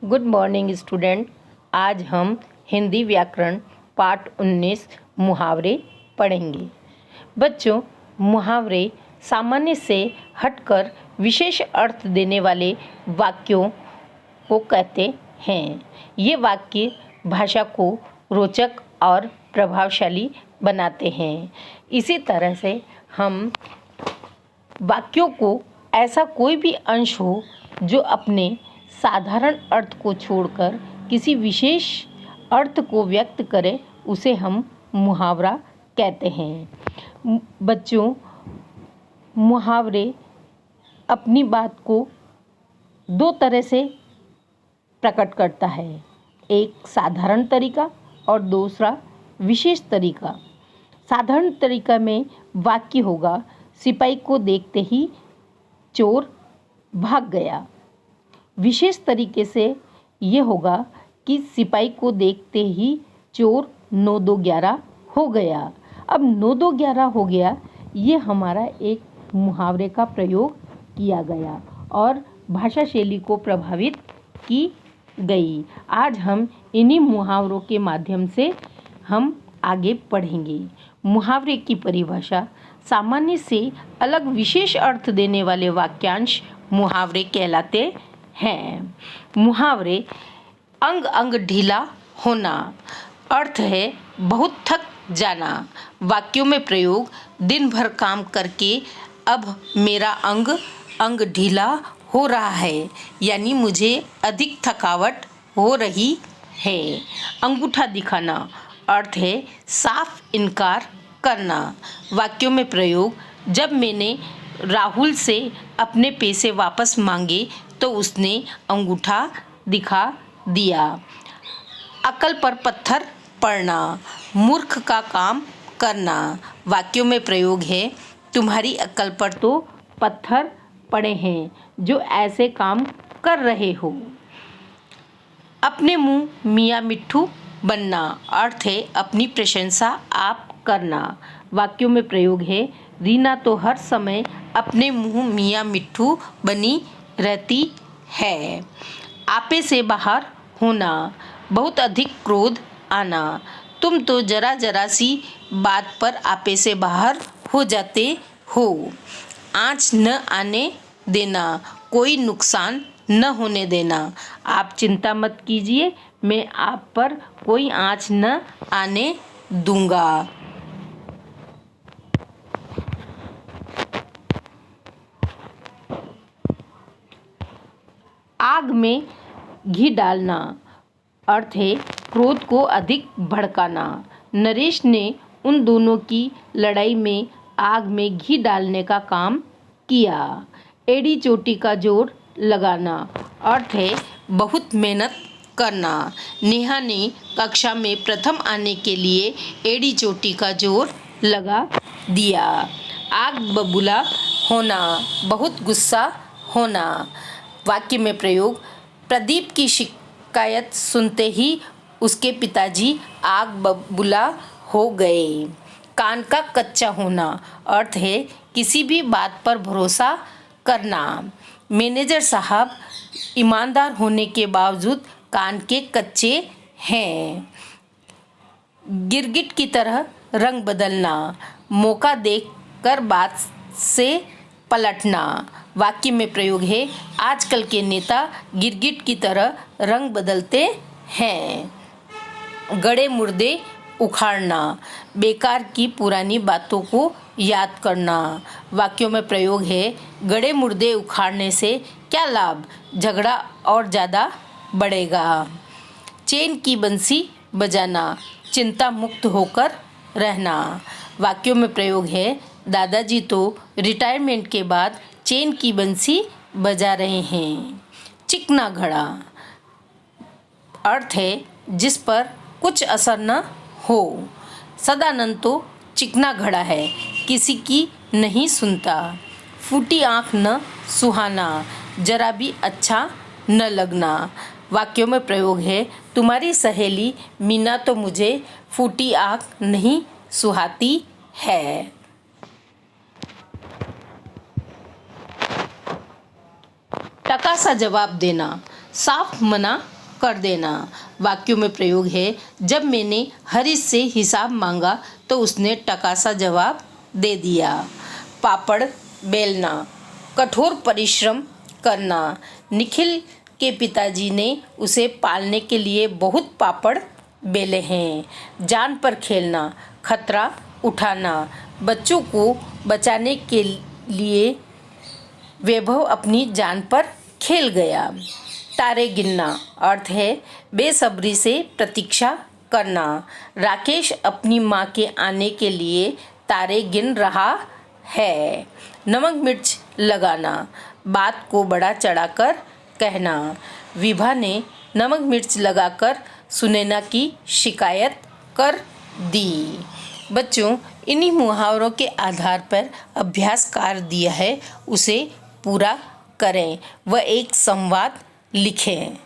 Good morning student. आज हम हिंदी व्याकरण पाठ 19 मुहावरे पढ़ेंगे। बच्चों, मुहावरे सामान्य से हटकर विशेष अर्थ देने वाले वाक्यों को कहते हैं। ये वाक्य भाषा को रोचक और प्रभावशाली बनाते हैं। इसी तरह से हम वाक्यों को ऐसा कोई भी अंश हो जो अपने साधारण अर्थ को छोड़कर किसी विशेष अर्थ को व्यक्त करे, उसे हम मुहावरा कहते हैं। बच्चों, मुहावरे अपनी बात को दो तरह से प्रकट करता है, एक साधारण तरीका और दूसरा विशेष तरीका। साधारण तरीका में वाक्य होगा, सिपाही को देखते ही चोर भाग गया। विशेष तरीके से ये होगा कि सिपाही को देखते ही चोर 9-2-11 हो गया। अब 9-2-11 हो गया, ये हमारा एक मुहावरे का प्रयोग किया गया और भाषा शैली को प्रभावित की गई। आज हम इन्हीं मुहावरों के माध्यम से हम आगे पढ़ेंगे। मुहावरे की परिभाषा: सामान्य से अलग विशेष अर्थ देने वाले वाक्यांश मुहावरे कहलाते हैं। मुहावरे अंग अंग ढीला होना, अर्थ है बहुत थक जाना। वाक्यों में प्रयोग: दिन भर काम करके अब मेरा अंग अंग ढीला हो रहा है, यानी मुझे अधिक थकावट हो रही है। अंगूठा दिखाना, अर्थ है साफ इनकार करना। वाक्यों में प्रयोग: जब मैंने राहुल से अपने पैसे वापस मांगे तो उसने अंगूठा दिखा दिया। अकल पर पत्थर पड़ना, मूर्ख का काम करना। वाक्यों में प्रयोग है: तुम्हारी अकल पर तो पत्थर पड़े हैं जो ऐसे काम कर रहे हो। अपने मुंह मियाँ मिट्ठू बनना, अर्थ है अपनी प्रशंसा आप करना। वाक्यों में प्रयोग है: रीना तो हर समय अपने मुंह मियाँ मिट्ठू बनी रहती है। आपे से बाहर होना, बहुत अधिक क्रोध आना। तुम तो जरा जरा सी बात पर आपे से बाहर हो जाते हो। आँच न आने देना, कोई नुकसान न होने देना। आप चिंता मत कीजिए, मैं आप पर कोई आँच न आने दूंगा। आग में घी डालना, अर्थ है क्रोध को अधिक भड़काना। नरेश ने उन दोनों की लड़ाई में आग में घी डालने का काम किया। एड़ी चोटी का जोर लगाना, अर्थ है बहुत मेहनत करना। नेहा ने कक्षा में प्रथम आने के लिए एड़ी चोटी का जोर लगा दिया। आग बबूला होना, बहुत गुस्सा होना। वाक्य में प्रयोग: प्रदीप की शिकायत सुनते ही उसके पिताजी आग बबूला हो गए। कान का कच्चा होना, अर्थ है किसी भी बात पर भरोसा करना। मैनेजर साहब ईमानदार होने के बावजूद कान के कच्चे हैं। गिरगिट की तरह रंग बदलना, मौका देखकर बात से पलटना। वाक्य में प्रयोग है: आजकल के नेता गिरगिट की तरह रंग बदलते हैं। गड़े मुर्दे उखाड़ना, बेकार की पुरानी बातों को याद करना। वाक्यों में प्रयोग है: गड़े मुर्दे उखाड़ने से क्या लाभ, झगड़ा और ज़्यादा बढ़ेगा। चैन की बंसी बजाना, चिंता मुक्त होकर रहना। वाक्यों में प्रयोग है: दादाजी तो रिटायरमेंट के बाद चैन की बंसी बजा रहे हैं। चिकना घड़ा, अर्थ है जिस पर कुछ असर न हो। सदानंद तो चिकना घड़ा है, किसी की नहीं सुनता। फूटी आँख न सुहाना, जरा भी अच्छा न लगना। वाक्यों में प्रयोग है: तुम्हारी सहेली मीना तो मुझे फूटी आँख नहीं सुहाती है। टका सा जवाब देना, साफ मना कर देना। वाक्यों में प्रयोग है, जब मैंने हरीश से हिसाब मांगा तो उसने टका सा जवाब दे दिया। पापड़ बेलना, कठोर परिश्रम करना। निखिल के पिताजी ने उसे पालने के लिए बहुत पापड़ बेले हैं। जान पर खेलना, खतरा उठाना। बच्चों को बचाने के लिए वैभव अपनी जान पर खेल गया। तारे गिनना, अर्थ है बेसब्री से प्रतीक्षा करना। राकेश अपनी माँ के आने के लिए तारे गिन रहा है। नमक मिर्च लगाना, बात को बड़ा चढ़ाकर कहना। विभा ने नमक मिर्च लगाकर सुनैना की शिकायत कर दी। बच्चों, इन्हीं मुहावरों के आधार पर अभ्यास कार्य दिया है, उसे पूरा करें व एक संवाद लिखें।